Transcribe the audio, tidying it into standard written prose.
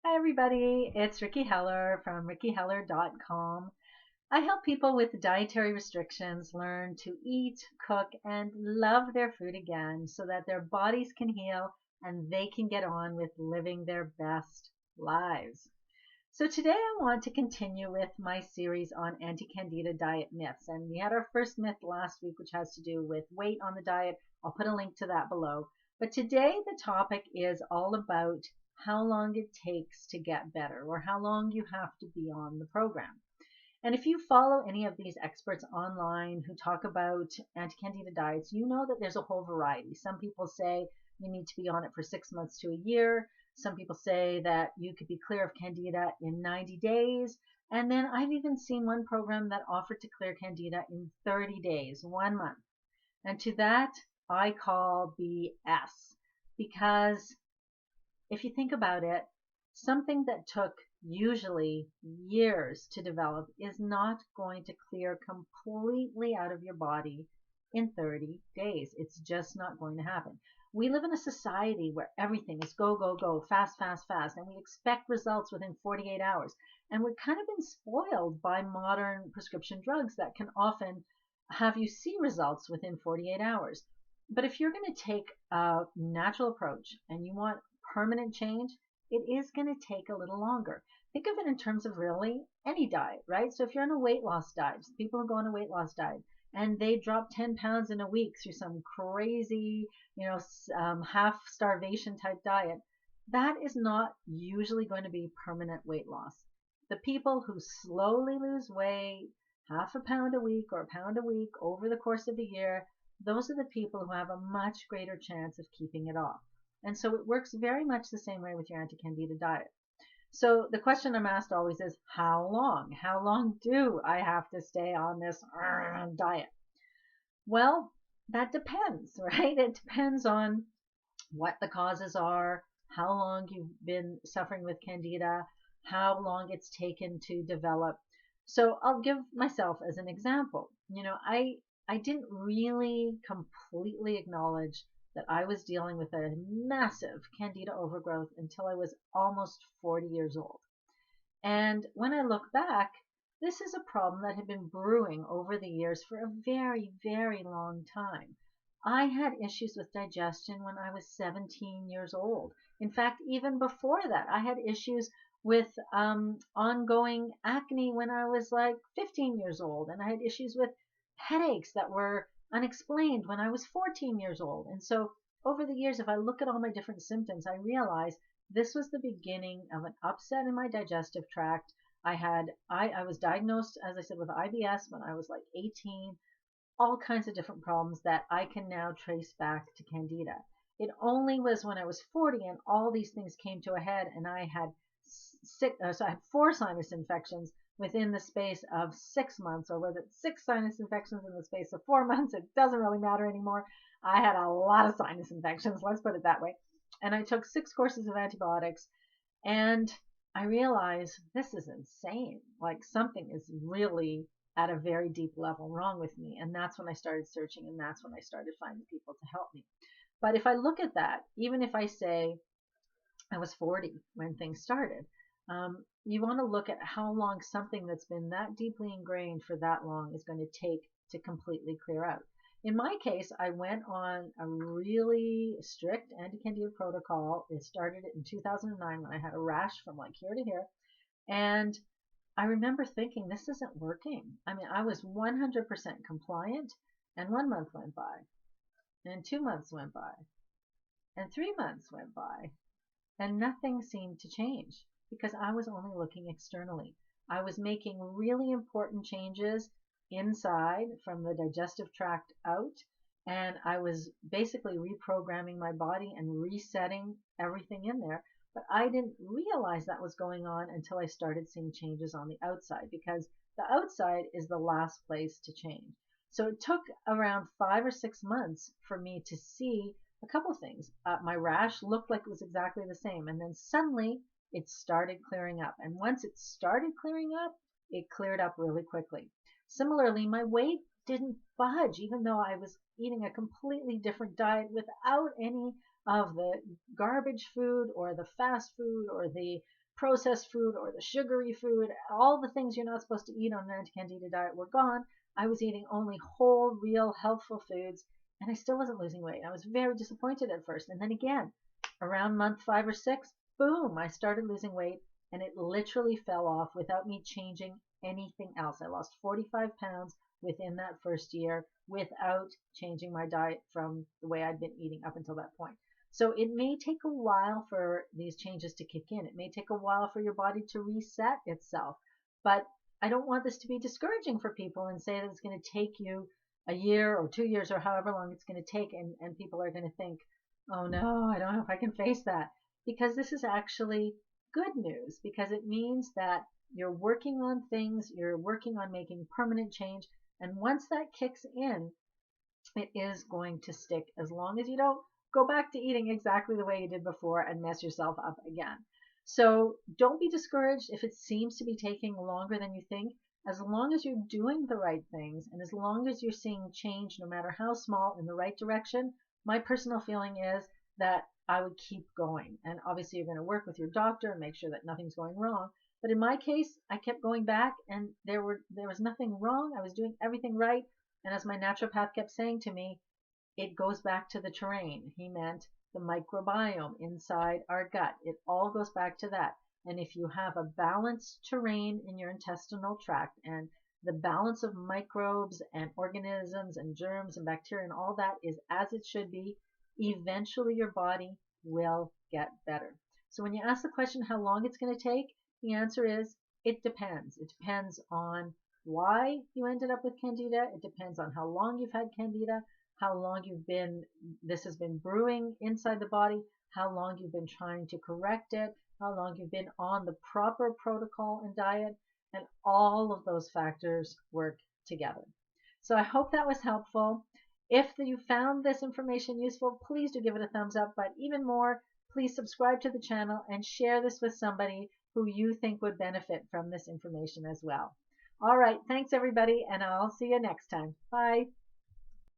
Hi, everybody. It's Ricky Heller from rickyheller.com. I help people with dietary restrictions learn to eat, cook, and love their food again so that their bodies can heal and they can get on with living their best lives. So, today I want to continue with my series on anti-candida diet myths. And we had our first myth last week, which has to do with weight on the diet. I'll put a link to that below. But today the topic is all about how long it takes to get better or how long you have to be on the program. And if you follow any of these experts online who talk about anti-candida diets, you know that there's a whole variety. Some people say you need to be on it for 6 months to a year. Some people say that you could be clear of candida in 90 days. And then I've even seen one program that offered to clear candida in 30 days, 1 month. And to that, I call BS, because if you think about it, something that took usually years to develop is not going to clear completely out of your body in 30 days. It's just not going to happen. We live in a society where everything is go, go, go, fast, fast, fast, and we expect results within 48 hours. And we've kind of been spoiled by modern prescription drugs that can often have you see results within 48 hours. But if you're going to take a natural approach and you want permanent change, it is going to take a little longer. Think of it in terms of really any diet, right? So if you're on a weight loss diet, people who go on a weight loss diet and they drop 10 pounds in a week through some crazy, half starvation type diet, that is not usually going to be permanent weight loss. The people who slowly lose weight, half a pound a week or a pound a week over the course of a year, those are the people who have a much greater chance of keeping it off. And so it works very much the same way with your anti-candida diet. So the question I'm asked always is, how long? How long do I have to stay on this diet? Well, that depends, right? It depends on what the causes are, how long you've been suffering with candida, how long it's taken to develop. So I'll give myself as an example. I didn't really completely acknowledge that I was dealing with a massive candida overgrowth until I was almost 40 years old. And when I look back, this is a problem that had been brewing over the years for a very, very long time. I had issues with digestion when I was 17 years old. In fact, even before that, I had issues with ongoing acne when I was like 15 years old. And I had issues with headaches that were unexplained when I was 14 years old. And so over the years, if I look at all my different symptoms, I realize this was the beginning of an upset in my digestive tract. I was diagnosed, as I said, with IBS when I was like 18, all kinds of different problems that I can now trace back to candida. It only was when I was 40 and all these things came to a head and I had so I had 4 sinus infections within the space of 6 months, or was it 6 sinus infections in the space of 4 months? It doesn't really matter anymore. I had a lot of sinus infections, let's put it that way. And I took 6 courses of antibiotics, and I realized this is insane. Like something is really at a very deep level wrong with me. And that's when I started searching, and that's when I started finding people to help me. But if I look at that, even if I say I was 40 when things started, you want to look at how long something that's been that deeply ingrained for that long is going to take to completely clear out. In my case, I went on a really strict anti-candida protocol. It started in 2009 when I had a rash from like here to here. And I remember thinking, this isn't working. I mean, I was 100% compliant, and 1 month went by, and 2 months went by, and 3 months went by, and nothing seemed to change because I was only looking externally. I was making really important changes inside from the digestive tract out, and I was basically reprogramming my body and resetting everything in there. But I didn't realize that was going on until I started seeing changes on the outside, because the outside is the last place to change. So it took around 5 or 6 months for me to see a couple of things. My rash looked like it was exactly the same, and then suddenly it started clearing up. And once it started clearing up, it cleared up really quickly. Similarly, my weight didn't budge, even though I was eating a completely different diet without any of the garbage food or the fast food or the processed food or the sugary food. All the things you're not supposed to eat on an anti-candida diet were gone. I was eating only whole, real, healthful foods, and I still wasn't losing weight. I was very disappointed at first. And then again, around month 5 or 6, boom, I started losing weight, and it literally fell off without me changing anything else. I lost 45 pounds within that first year without changing my diet from the way I'd been eating up until that point. So it may take a while for these changes to kick in. It may take a while for your body to reset itself. But I don't want this to be discouraging for people and say that it's going to take you a year or 2 years or however long it's going to take, and people are going to think, oh no, I don't know if I can face that. Because this is actually good news, because it means that you're working on things, you're working on making permanent change, and once that kicks in, it is going to stick as long as you don't go back to eating exactly the way you did before and mess yourself up again. So don't be discouraged if it seems to be taking longer than you think. As long as you're doing the right things and as long as you're seeing change, no matter how small, in the right direction, my personal feeling is that I would keep going. And obviously, you're going to work with your doctor and make sure that nothing's going wrong. But in my case, I kept going back, and there was nothing wrong. I was doing everything right. And as my naturopath kept saying to me, it goes back to the terrain. He meant the microbiome inside our gut. It all goes back to that. And if you have a balanced terrain in your intestinal tract, and the balance of microbes and organisms and germs and bacteria and all that is as it should be, eventually your body will get better. So when you ask the question how long it's going to take, the answer is it depends. It depends on why you ended up with candida. It depends on how long you've had candida, how long this has been brewing inside the body, how long you've been trying to correct it, how long you've been on the proper protocol and diet, and all of those factors work together. So I hope that was helpful. If you found this information useful, please do give it a thumbs up, but even more, please subscribe to the channel and share this with somebody who you think would benefit from this information as well. All right, thanks everybody, and I'll see you next time. Bye.